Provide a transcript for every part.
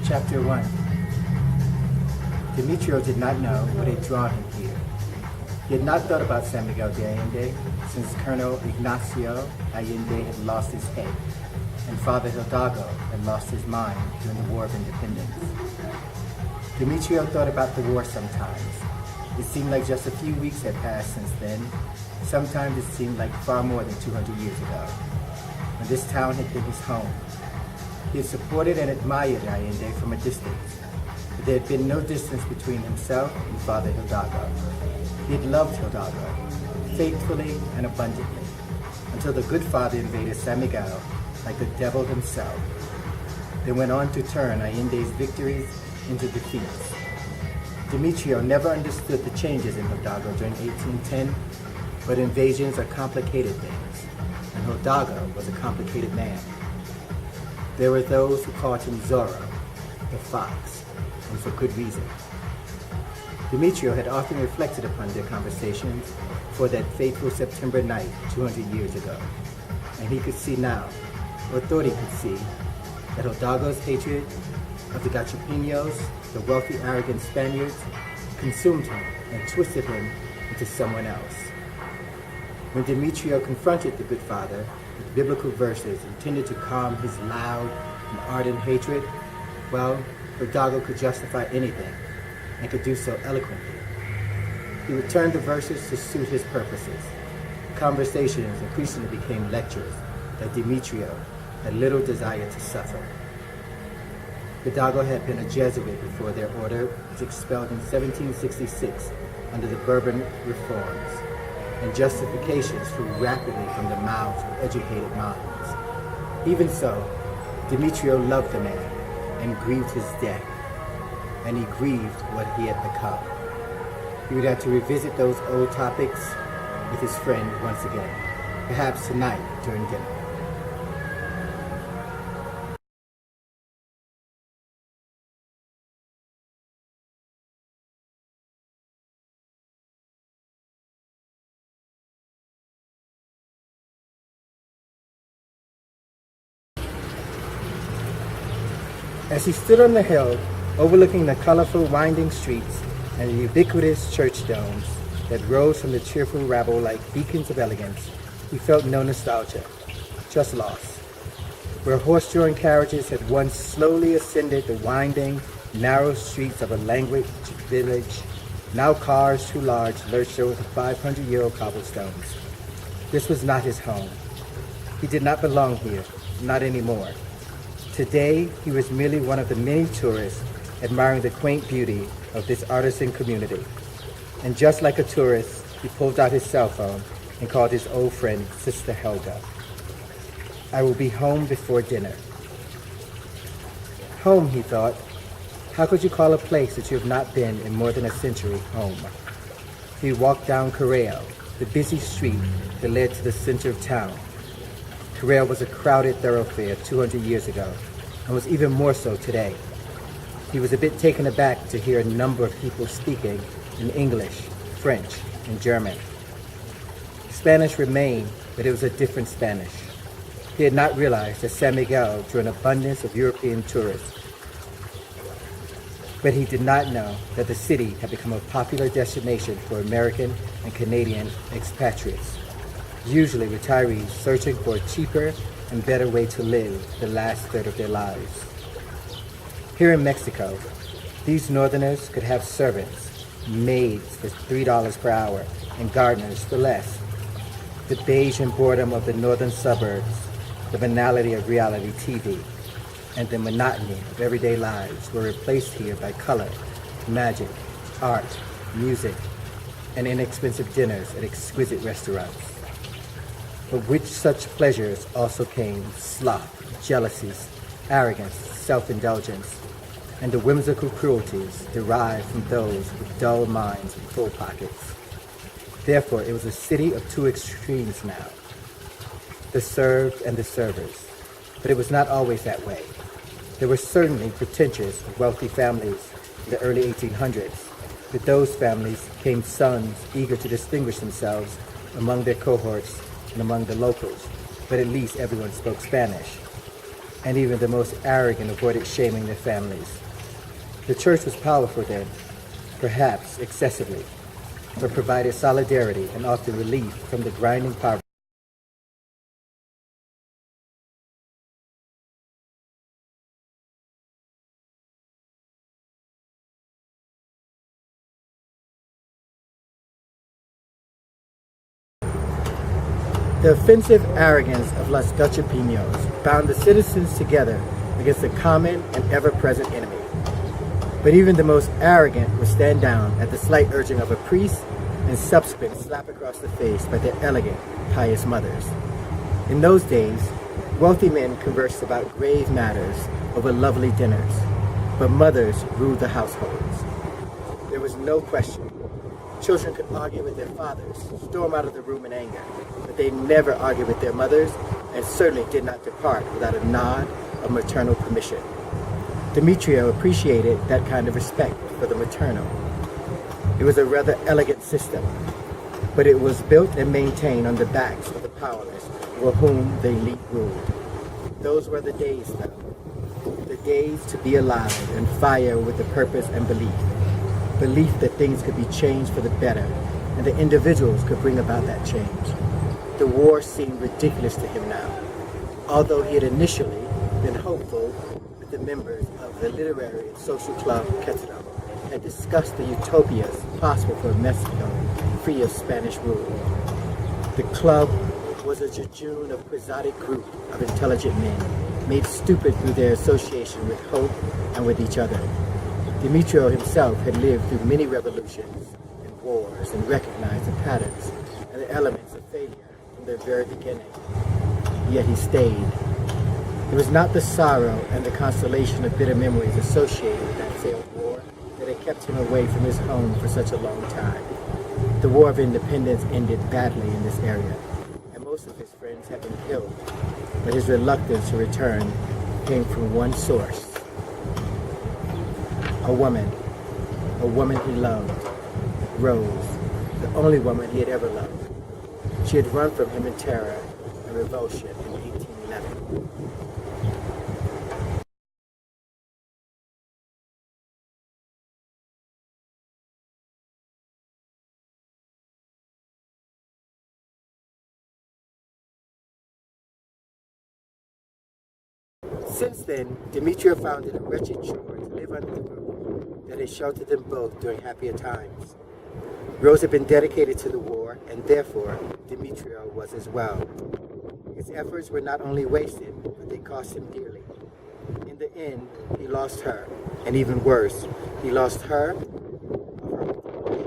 Chapter 1. Demetrio did not know what had drawn him here. He had not thought about San Miguel de Allende since Colonel Ignacio Allende had lost his head and Father Hidalgo had lost his mind during the War of Independence. Demetrio thought about the war sometimes. It seemed like just a few weeks had passed since then. Sometimes it seemed like far more than 200 years ago, when this town had been his home. He had supported and admired Allende from a distance, but there had been no distance between himself and Father Hidalgo. He had loved Hidalgo, faithfully and abundantly, until the good father invaded San Miguel like the devil himself. They went on to turn Allende's victories into defeats. Demetrio never understood the changes in Hidalgo during 1810, but invasions are complicated things, and Hidalgo was a complicated man. There were those who called him Zorro, the fox, and for good reason. Demetrio had often reflected upon their conversations for that fateful September night 200 years ago, and he could see now, or thought he could see, that Hidalgo's hatred of the Gachapinos, the wealthy, arrogant Spaniards, consumed him and twisted him into someone else. When Demetrio confronted the good father with biblical verses intended to calm his loud and ardent hatred, well, Hidalgo could justify anything, and could do so eloquently. He would turn the verses to suit his purposes. Conversations increasingly became lectures that Demetrio had little desire to suffer. Hidalgo had been a Jesuit before their order was expelled in 1766 under the Bourbon reforms, and justifications flew rapidly from the mouths of educated minds. Even so, Demetrio loved the man and grieved his death, and he grieved what he had become. He would have to revisit those old topics with his friend once again, perhaps tonight during dinner. As he stood on the hill, overlooking the colorful winding streets and the ubiquitous church domes that rose from the cheerful rabble like beacons of elegance, he felt no nostalgia, just loss. Where horse-drawn carriages had once slowly ascended the winding, narrow streets of a languid village, now cars too large lurched over the 500-year-old cobblestones. This was not his home. He did not belong here, not anymore. Today, he was merely one of the many tourists admiring the quaint beauty of this artisan community. And just like a tourist, he pulled out his cell phone and called his old friend, Sister Helga. I will be home before dinner. Home, he thought. How could you call a place that you have not been in more than a century home? He walked down Correo, the busy street that led to the center of town. Correo was a crowded thoroughfare 200 years ago, and was even more so today. He was a bit taken aback to hear a number of people speaking in English, French, and German. Spanish remained, but it was a different Spanish. He had not realized that San Miguel drew an abundance of European tourists. But he did not know that the city had become a popular destination for American and Canadian expatriates, usually retirees searching for a cheaper and better way to live the last third of their lives. Here in Mexico, these northerners could have servants, maids for $3 per hour, and gardeners for less. The beige and boredom of the northern suburbs, the banality of reality TV, and the monotony of everyday lives were replaced here by color, magic, art, music, and inexpensive dinners at exquisite restaurants. But with such pleasures also came sloth, jealousies, arrogance, self-indulgence, and the whimsical cruelties derived from those with dull minds and full pockets. Therefore, it was a city of two extremes now, the served and the servers. But it was not always that way. There were certainly pretentious, wealthy families in the early 1800s. With those families came sons eager to distinguish themselves among their cohorts and among the locals, but at least everyone spoke Spanish. and even the most arrogant avoided shaming their families. The church was powerful then, perhaps excessively, but provided solidarity and often relief from the grinding poverty. The offensive arrogance of Los Gachapinos bound the citizens together against a common and ever-present enemy. But even the most arrogant would stand down at the slight urging of a priest and subsequent slap across the face by their elegant, pious mothers. In those days, wealthy men conversed about grave matters over lovely dinners, but mothers ruled the households. There was no question. Children could argue with their fathers, storm out of the room in anger, but they never argued with their mothers and certainly did not depart without a nod of maternal permission. Demetrio appreciated that kind of respect for the maternal. It was a rather elegant system, but it was built and maintained on the backs of the powerless over whom the elite ruled. Those were the days, though. The days to be alive and fire with the purpose and belief. Belief that things could be changed for the better and that individuals could bring about that change. The war seemed ridiculous to him now, although he had initially been hopeful with the members of the literary and social club Quetzal had discussed the utopias possible for Mexico free of Spanish rule. The club was a jejune of quixotic group of intelligent men, made stupid through their association with hope and with each other. Demetrio himself had lived through many revolutions and wars and recognized the patterns and the elements of failure from the very beginning. Yet he stayed. It was not the sorrow and the constellation of bitter memories associated with that failed war that had kept him away from his home for such a long time. The War of Independence ended badly in this area, and most of his friends had been killed, but his reluctance to return came from one source. A woman he loved, Rose, the only woman he had ever loved. She had run from him in terror and revulsion in 1811. Since then, Demetrio found it a wretched chore to live under the roof that had sheltered them both during happier times. Rose had been dedicated to the war, and therefore Demetrio was as well. His efforts were not only wasted, but they cost him dearly. In the end, he lost her, and even worse, he lost her of her.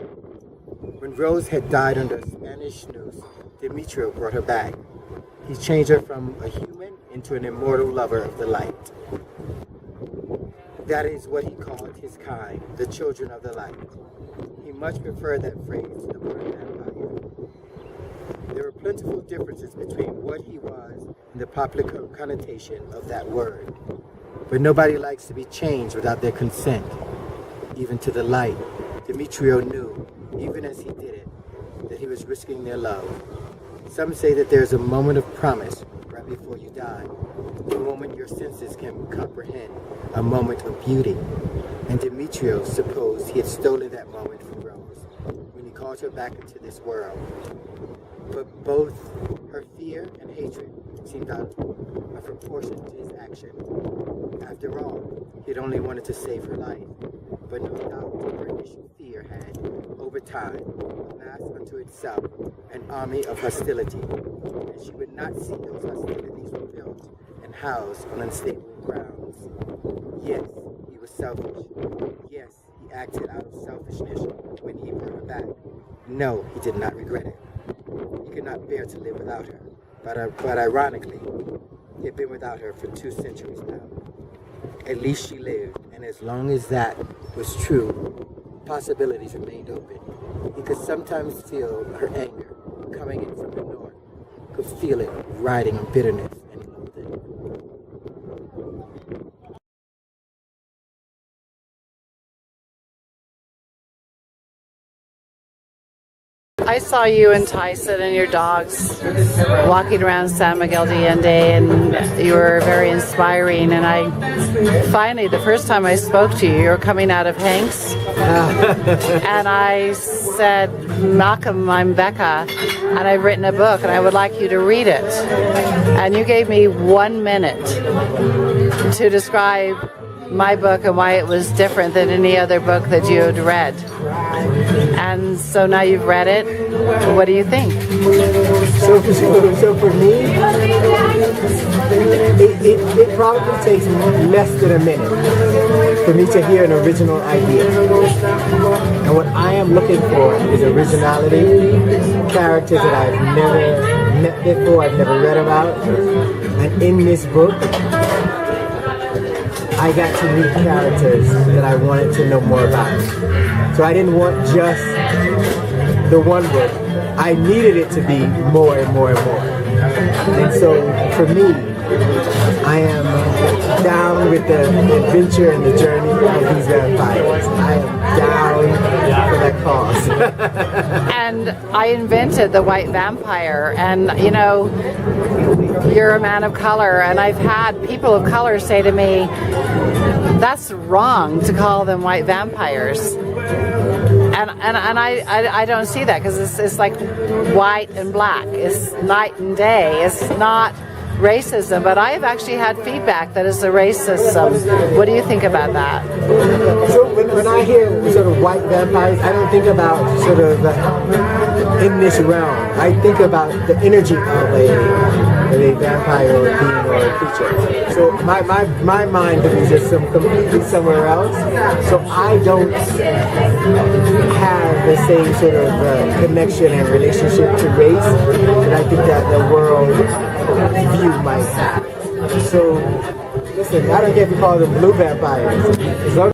When Rose had died under a Spanish noose, Demetrio brought her back. He changed her from a human into an immortal lover of the light. That is what he called his kind, the children of the light. He much preferred that phrase to the word vampire. There were plentiful differences between what he was and the popular connotation of that word. But nobody likes to be changed without their consent, even to the light. Demetrio knew, even as he did it, that he was risking their love. Some say that there is a moment of promise right before you die, the moment your senses can comprehend, a moment of beauty. And Demetrio supposed he had stolen that moment from Rose when he called her back into this world. But both her fear and hatred seemed out of proportion to his action. After all, he had only wanted to save her life, but no doubt her initial fear had, over time, amassed unto itself an army of hostility, and she would not see those hostilities fulfilled and housed on unstable grounds. Yes, he was selfish. Yes, he acted out of selfishness when he brought her back. No, he did not regret it. He could not bear to live without her. But ironically, he had been without her for 2 centuries now. At least she lived, and as long as that was true, possibilities remained open. He could sometimes feel her anger coming in from the north, could feel it riding on bitterness and loathing. I saw you and Tyson and your dogs walking around San Miguel de Allende, and you were very inspiring. And I finally, the first time I spoke to you, you were coming out of Hank's, and I said, Malcolm, I'm Bekka, and I've written a book, and I would like you to read it. And you gave me 1 minute to describe my book and why it was different than any other book that you had read. And so now you've read it. What do you think? So for me, it probably takes less than a minute for me to hear an original idea. And what I am looking for is originality, characters that I've never met before, I've never read about. And in this book, I got to meet characters that I wanted to know more about. So I didn't want just the one book. I needed it to be more and more and more. And so for me, I am down with the adventure and the journey of these vampires. I am down for that cause. And I invented the white vampire, and you know, you're a man of color, and I've had people of color say to me, that's wrong to call them white vampires. And I don't see that, because it's like white and black. It's night and day. It's not racism, but I've actually had feedback that it's a racism. What do you think about that? So when I hear sort of white vampires, I don't think about sort of in this realm. I think about the energy of a vampire or a being or a creature. So my mind is just completely somewhere else. So I don't have the same sort of connection and relationship to race that I think that the world view might have. So listen, I don't care if you call them blue vampires. As long